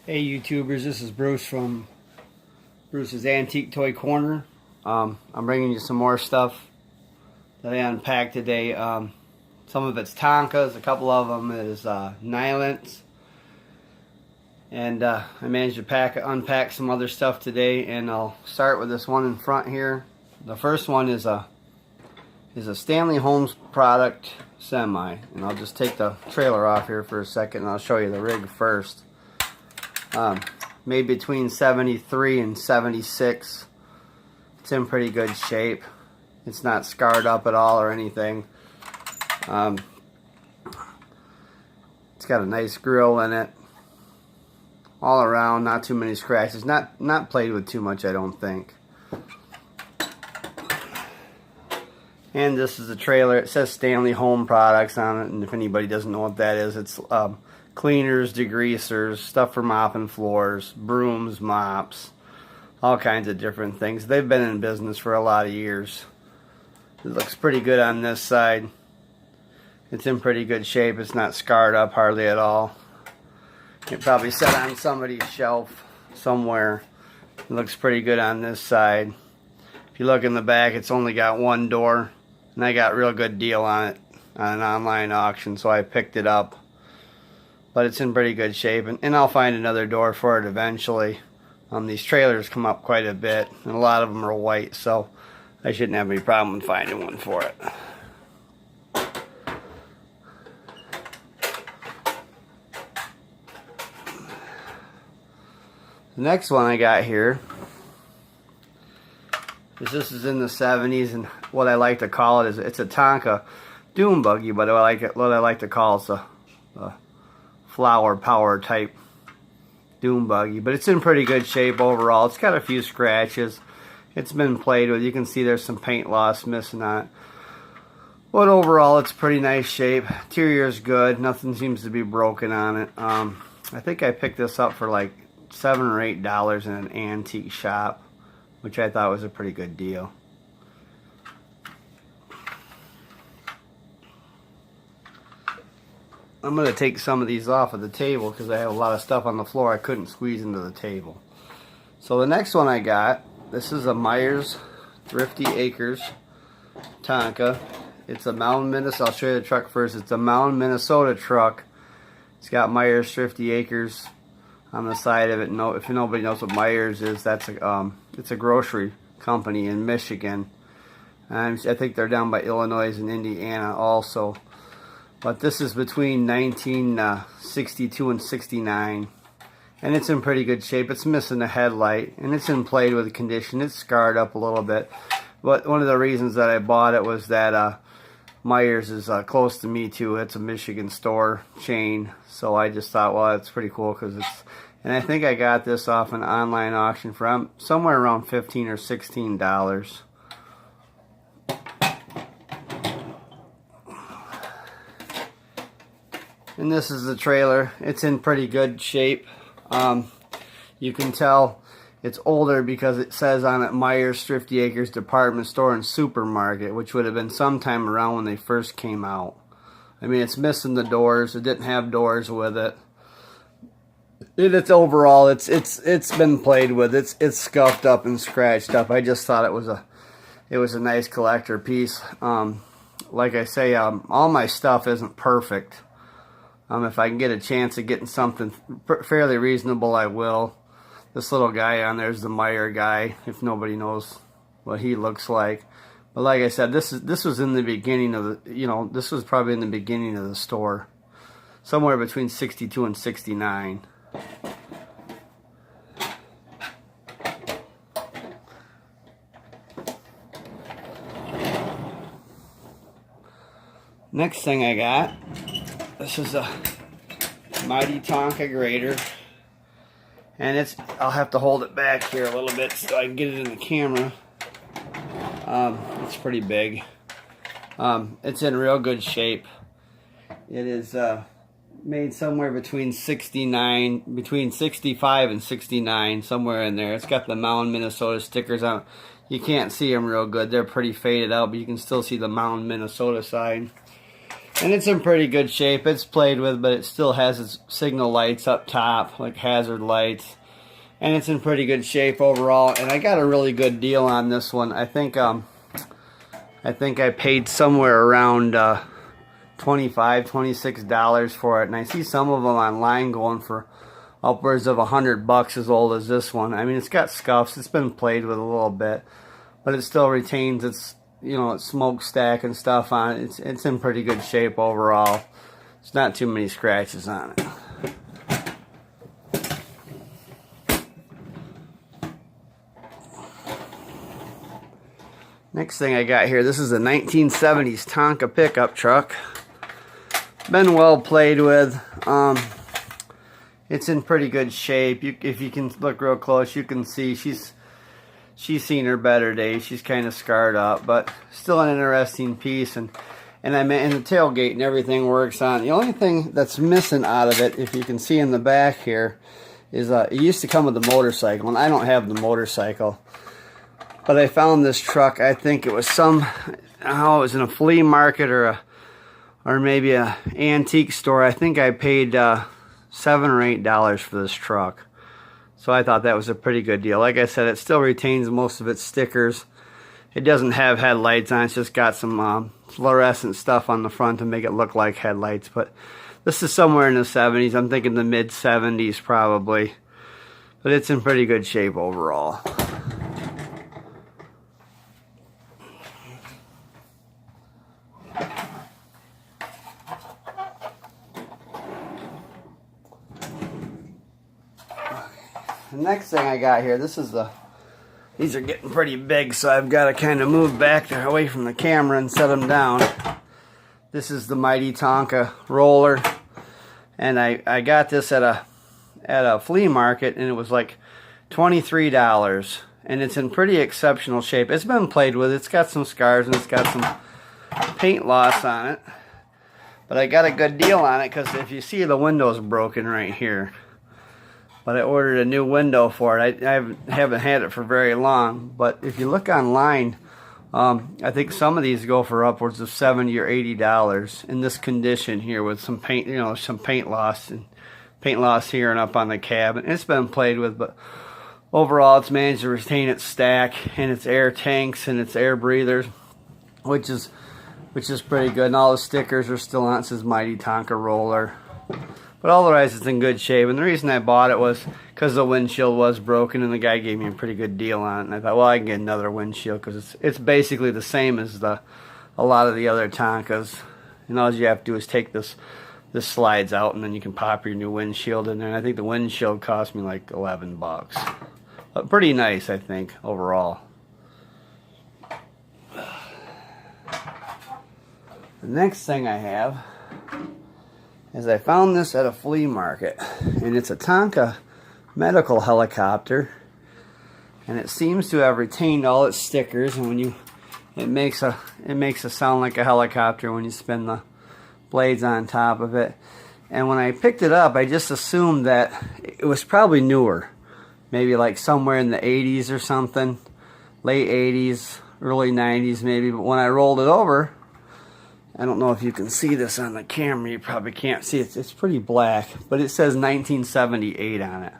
Hey YouTubers, this is Bruce from Bruce's Antique Toy Corner. I'm bringing you some more stuff that I unpacked today. Some of it's Tonkas, a couple of them is nylints. And I managed to unpack some other stuff today, and I'll start with this one in front here. The first one is a Stanley Home Product semi, and I'll just take the trailer off here for a second and I'll show you the rig first. Made between 73 and 76. It's in pretty good shape. It's not scarred up at all or anything. It's got a nice grill in it. All around, not too many scratches. Not played with too much, I don't think. And this is the trailer. It says Stanley Home Products on it, and if anybody doesn't know what that is, it's cleaners, degreasers, stuff for mopping floors, brooms, mops, all kinds of different things. They've been in business for a lot of years. It looks pretty good on this side. It's in pretty good shape. It's not scarred up hardly at all. It probably set on somebody's shelf somewhere. It looks pretty good on this side. If you look in the back, it's only got one door, and I got a real good deal on it on an online auction, so I picked it up. But it's in pretty good shape, and I'll find another door for it eventually. These trailers come up quite a bit, and a lot of them are white, so I shouldn't have any problem finding one for it. The next one I got here is this is in the 70s, and what I like to call it is it's a Tonka dune buggy, but what I like to call is a flower power type dune buggy, but it's in pretty good shape overall. It's got a few scratches. It's been played with. You can see there's some paint loss missing on it, but overall it's pretty nice shape. Interior is good. Nothing seems to be broken on it. I think I picked this up for like $7 or $8 in an antique shop, which I thought was a pretty good deal. I'm going to take some of these off of the table because I have a lot of stuff on the floor I couldn't squeeze into the table. So the next one I got, this is a Meijer's Thrifty Acres Tonka. It's a Mountain, Minnesota. I'll show you the truck first. It's a Mountain, Minnesota truck. It's got Meijer's Thrifty Acres on the side of it. No, if nobody knows what Meijer's is, that's it's a grocery company in Michigan. And I think they're down by Illinois and Indiana also. But this is between 1962 and 69, and it's in pretty good shape. It's missing a headlight, and it's in played with condition. It's scarred up a little bit, but one of the reasons that I bought it was that Meijer's is close to me too. It's a Michigan store chain, so I just thought, well, it's pretty cool because it's. And I think I got this off an online auction for somewhere around $15 or $16. And this is the trailer. It's in pretty good shape. You can tell it's older because it says on it Meijer's Thrifty Acres Department Store and Supermarket, which would have been sometime around when they first came out. I mean, it's missing the doors. It didn't have doors with it. It's overall, it's been played with. It's scuffed up and scratched up. I just thought it was a nice collector piece. Like I say, all my stuff isn't perfect. If I can get a chance of getting something fairly reasonable, I will. This little guy on there is the Meijer guy, if nobody knows what he looks like. But like I said, this was in the beginning of the, this was probably in the beginning of the store. Somewhere between 62 and 69. Next thing I got, this is a Mighty Tonka grater, and I'll have to hold it back here a little bit so I can get it in the camera. It's pretty big. It's in real good shape. It is made somewhere between 65 and 69, somewhere in there. It's got the Mountain, Minnesota stickers on it. You can't see them real good. They're pretty faded out, but you can still see the Mountain, Minnesota sign. And it's in pretty good shape. It's played with, but it still has its signal lights up top, like hazard lights. And it's in pretty good shape overall. And I got a really good deal on this one. I think I paid somewhere around $25, $26 for it. And I see some of them online going for upwards of $100 as old as this one. I mean, it's got scuffs. It's been played with a little bit, but it still retains its, you know, its smokestack and stuff on it. It's in pretty good shape overall. There's not too many scratches on it. Next thing I got here, this is a 1970s Tonka pickup truck. Been well played with. It's in pretty good shape. If you can look real close, you can see she's seen her better days. She's kind of scarred up, but still an interesting piece. And the tailgate and everything works on. The only thing that's missing out of it, if you can see in the back here, is it used to come with the motorcycle, and I don't have the motorcycle. But I found this truck. I think it was it was in a flea market or maybe a antique store. I think I paid $7 or $8 for this truck. So I thought that was a pretty good deal. Like I said, it still retains most of its stickers. It doesn't have headlights on. It's just got some fluorescent stuff on the front to make it look like headlights. But this is somewhere in the 70s. I'm thinking the mid 70s probably. But it's in pretty good shape overall. The next thing I got here, these are getting pretty big, so I've got to kind of move back away from the camera and set them down. This is the Mighty Tonka roller, and I got this at a flea market, and it was like $23, and it's in pretty exceptional shape. It's been played with. It's got some scars and it's got some paint loss on it, but I got a good deal on it because if you see, the window's broken right here. But I ordered a new window for it. I haven't had it for very long. But if you look online, I think some of these go for upwards of $70 or $80 in this condition here with some paint, you know, some paint loss here and up on the cab. And it's been played with, but overall it's managed to retain its stack and its air tanks and its air breathers, which is pretty good. And all the stickers are still on. It says Mighty Tonka roller. But otherwise, it's in good shape. And the reason I bought it was because the windshield was broken, and the guy gave me a pretty good deal on it. And I thought, well, I can get another windshield because it's basically the same as a lot of the other Tonkas. And all you have to do is take this slides out, and then you can pop your new windshield in there. And I think the windshield cost me like $11. But pretty nice, I think, overall. The next thing I have is I found this at a flea market, and it's a Tonka medical helicopter, and it seems to have retained all its stickers. And when it makes a sound like a helicopter when you spin the blades on top of it. And when I picked it up, I just assumed that it was probably newer, maybe like somewhere in the 80s or something, late 80s, early 90s maybe. But when I rolled it over, I don't know if you can see this on the camera. You probably can't see it. It's pretty black, but it says 1978 on it,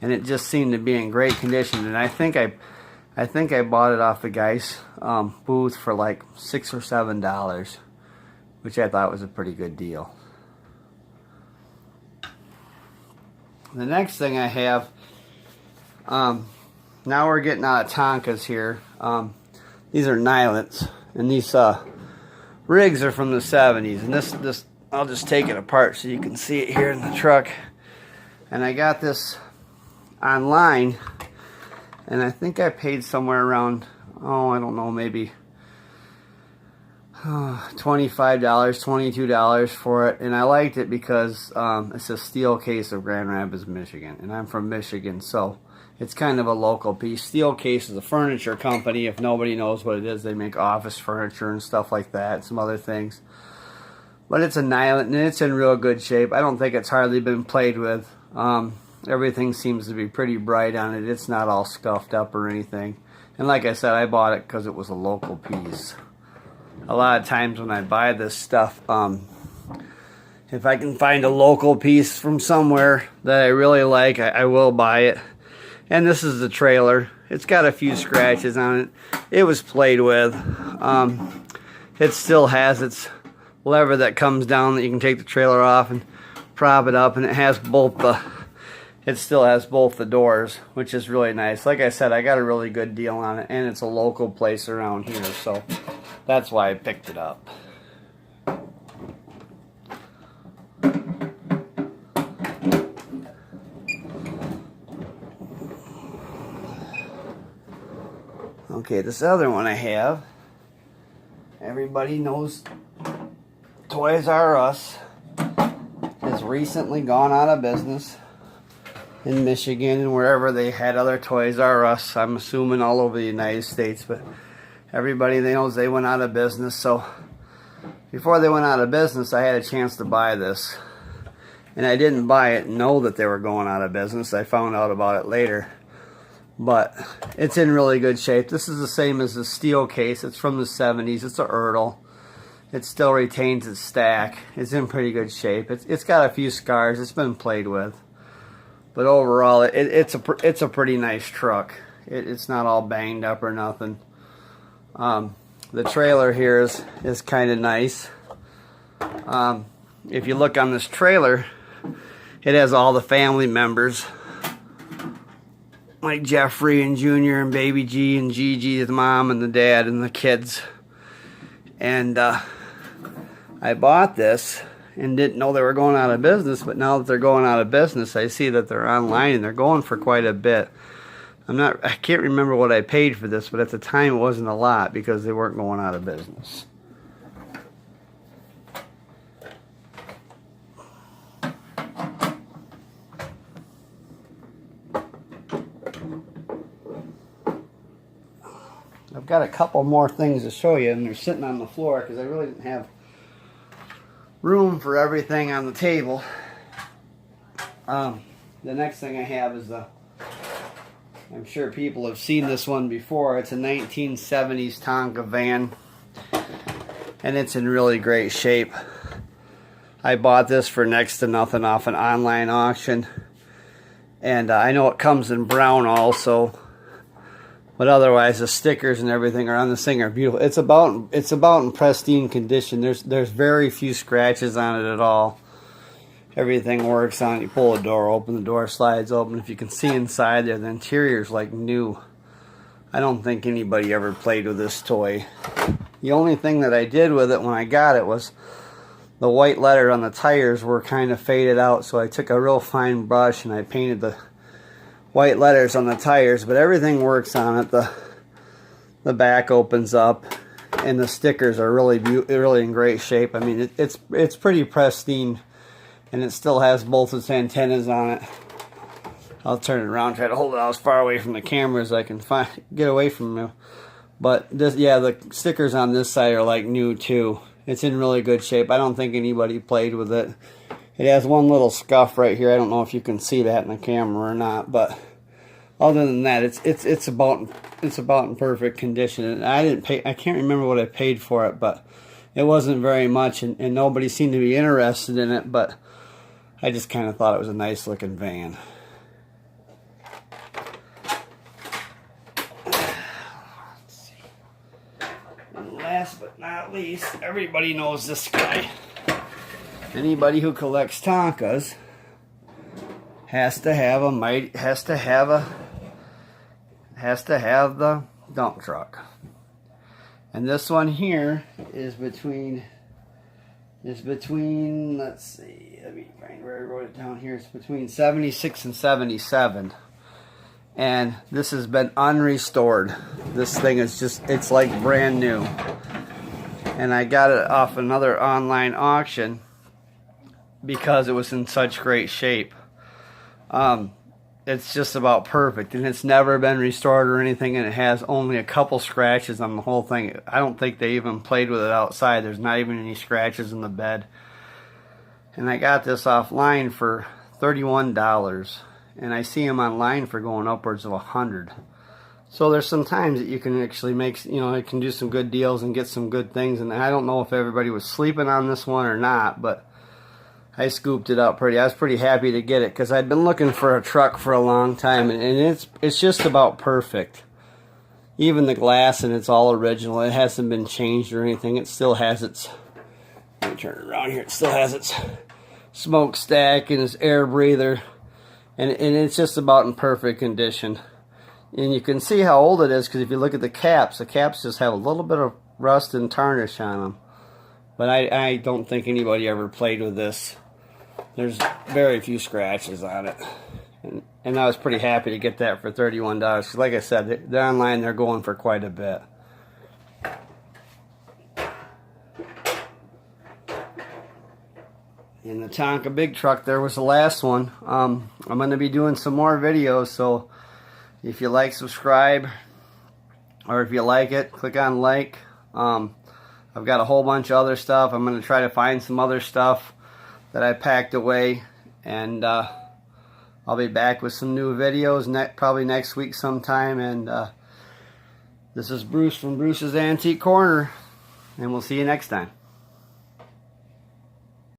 and it just seemed to be in great condition. And I think I bought it off the guy's booth for like $6 or $7, which I thought was a pretty good deal. The next thing I have, now we're getting out of Tonkas here. These are nylints, and these rigs are from the 70s, and this I'll just take it apart so you can see it here in the truck. And I got this online, and I think I paid somewhere around, I don't know, maybe $25, $22 for it. And I liked it because it's a Steelcase of Grand Rapids, Michigan, and I'm from Michigan, so it's kind of a local piece. Steelcase is a furniture company. If nobody knows what it is, they make office furniture and stuff like that, some other things. But it's a nylant, and it's in real good shape. I don't think it's hardly been played with. Everything seems to be pretty bright on it. It's not all scuffed up or anything. And like I said, I bought it because it was a local piece. a lot of times when I buy this stuff, if I can find a local piece from somewhere that I really like, I will buy it. And this is the trailer. It's got a few scratches on it. It was played with. It still has its lever that comes down that you can take the trailer off and prop it up, and it has it still has both the doors, which is really nice. Like I said, I got a really good deal on it, and it's a local place around here, so that's why I picked it up. Okay, this other one I have, everybody knows Toys R Us has recently gone out of business in Michigan and wherever they had other Toys R Us. I'm assuming all over the United States, but everybody knows they went out of business. So before they went out of business, I had a chance to buy this. And I didn't buy it and know that they were going out of business. I found out about it later. But it's in really good shape. This is the same as the Steelcase. It's from the 70s. It's a Ertl. It still retains its stack. It's in pretty good shape. It's got a few scars. It's been played with. But overall, it's a pretty nice truck. It's not all banged up or nothing. The trailer here is kind of nice. If you look on this trailer, it has all the family members, like Jeffrey and Junior and Baby G and Gigi, the mom and the dad and the kids. And I bought this and didn't know they were going out of business, but now that they're going out of business, I see that they're online and they're going for quite a bit. I can't remember what I paid for this, but at the time it wasn't a lot because they weren't going out of business. I've got a couple more things to show you, and they're sitting on the floor because I really didn't have room for everything on the table. The next thing I have is I'm sure people have seen this one before. It's a 1970s Tonka van, and it's in really great shape. I bought this for next to nothing off an online auction, and I know it comes in brown also. But otherwise, the stickers and everything are on this thing are beautiful. It's about in pristine condition. There's very few scratches on it at all. Everything works on it. You pull the door open, the door slides open. If you can see inside there, the interior's like new. I don't think anybody ever played with this toy. The only thing that I did with it when I got it was the white letter on the tires were kind of faded out, so I took a real fine brush and I painted the white letters on the tires, but everything works on it. The back opens up, and the stickers are really in great shape. I mean, it's pretty pristine, and it still has both its antennas on it. I'll turn it around, try to hold it as far away from the camera as I can get away from you. But this, yeah, the stickers on this side are like new too. It's in really good shape. I don't think anybody played with it. It has one little scuff right here. I don't know if you can see that in the camera or not, but other than that, it's about in perfect condition. And I can't remember what I paid for it, but it wasn't very much, and nobody seemed to be interested in it. But I just kind of thought it was a nice looking van. Let's see. And last but not least, everybody knows this guy. Anybody who collects Tonkas has to have the dump truck. And this one here is between let's see, let me find where I wrote it down here. It's between 76 and 77. And this has been unrestored. This thing is it's like brand new. And I got it off another online auction because it was in such great shape. It's just about perfect, and it's never been restored or anything, and it has only a couple scratches on the whole thing. I don't think they even played with it outside. There's not even any scratches in the bed. And I got this offline for $31, and I see them online for going upwards of $100. So there's some times that you can actually make, you know, it can do some good deals and get some good things. And I don't know if everybody was sleeping on this one or not, but I scooped it up pretty. I was pretty happy to get it because I'd been looking for a truck for a long time, and it's just about perfect. Even the glass, and it's all original. It hasn't been changed or anything. It still has its, let me turn it around here, it still has its smokestack and its air breather, and it's just about in perfect condition. And you can see how old it is because if you look at the caps just have a little bit of rust and tarnish on them. But I don't think anybody ever played with this. There's very few scratches on it. And I was pretty happy to get that for $31 because, like I said, they're online, they're going for quite a bit. And the Tonka big truck there was the last one. I'm going to be doing some more videos, so if you like, subscribe, or if you like it, click on like. I've got a whole bunch of other stuff. I'm going to try to find some other stuff that I packed away, and I'll be back with some new videos probably next week sometime. And this is Bruce from Bruce's Antique Corner, and we'll see you next time.